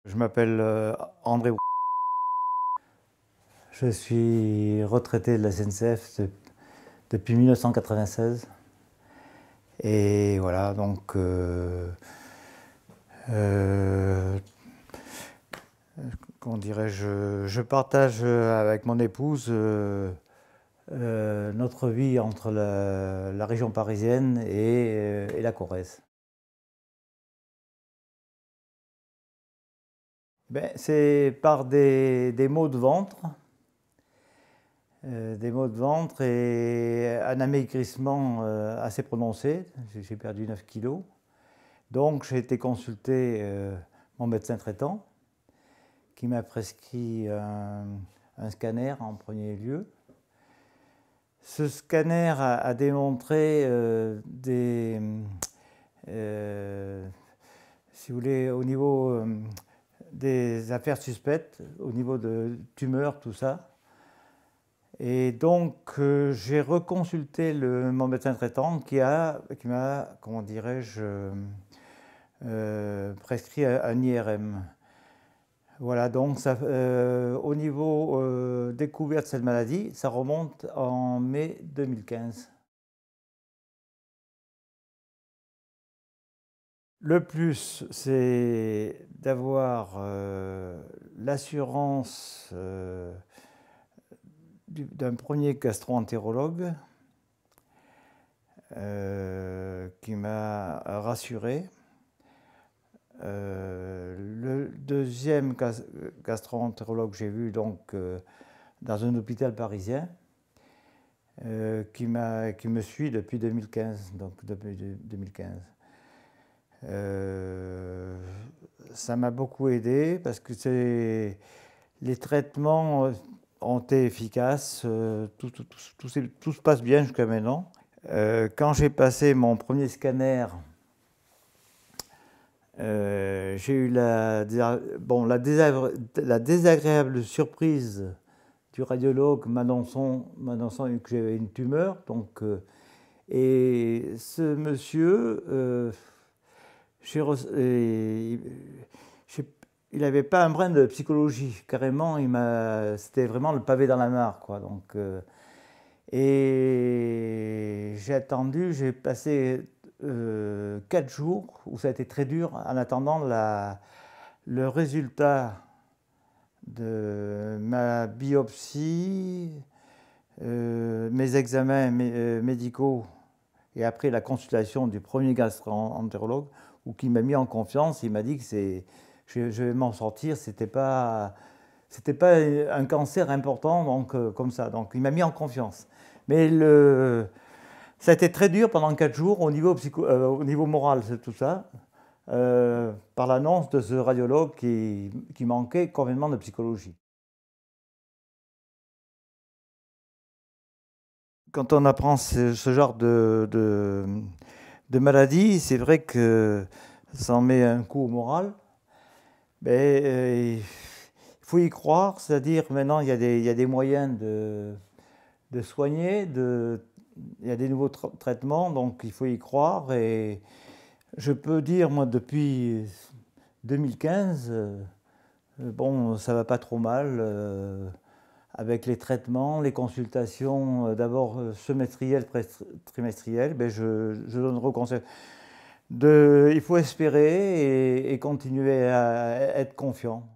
Je m'appelle André. Je suis retraité de la SNCF depuis 1996. Et voilà, donc comment dirais-je, je partage avec mon épouse notre vie entre la région parisienne et la Corrèze. Ben, c'est par des maux de ventre. Des maux de ventre et un amaigrissement assez prononcé. J'ai perdu 9 kilos. Donc j'ai été consulter mon médecin traitant qui m'a prescrit un scanner en premier lieu. Ce scanner a démontré si vous voulez, au niveau des affaires suspectes, au niveau de tumeurs, tout ça. Et donc, j'ai reconsulté mon médecin traitant qui m'a, comment dirais-je, prescrit un IRM. Voilà, donc ça, au niveau découverte de cette maladie, ça remonte en mai 2015. Le plus, c'est d'avoir l'assurance d'un premier gastro-entérologue qui m'a rassuré. Le deuxième gastro-entérologue que j'ai vu donc, dans un hôpital parisien qui me suit depuis 2015. Donc depuis 2015. Ça m'a beaucoup aidé parce que les traitements ont été efficaces, tout se passe bien jusqu'à maintenant. Quand j'ai passé mon premier scanner, j'ai eu la désagréable surprise du radiologue m'annonçant que j'avais une tumeur. Donc, et ce monsieur, il n'avait pas un brin de psychologie, carrément. C'était vraiment le pavé dans la mare, quoi. Donc, et j'ai passé 4 jours où ça a été très dur en attendant le résultat de ma biopsie, mes examens médicaux et après la consultation du premier gastro-entérologue qui m'a mis en confiance. Il m'a dit que je vais m'en sortir, c'était pas un cancer important donc, comme ça. Donc il m'a mis en confiance. Mais ça a été très dur pendant 4 jours au niveau moral, c'est tout ça, par l'annonce de ce radiologue qui manquait complètement de psychologie. Quand on apprend ce genre de maladie, c'est vrai que ça en met un coup au moral. Mais il faut y croire, c'est-à-dire maintenant il y a des moyens de soigner, il y a des nouveaux traitements, donc il faut y croire. Et je peux dire, moi, depuis 2015, bon, ça va pas trop mal avec les traitements, les consultations, d'abord semestrielles, trimestrielles. Ben je donne conseil. Il faut espérer et continuer à être confiant.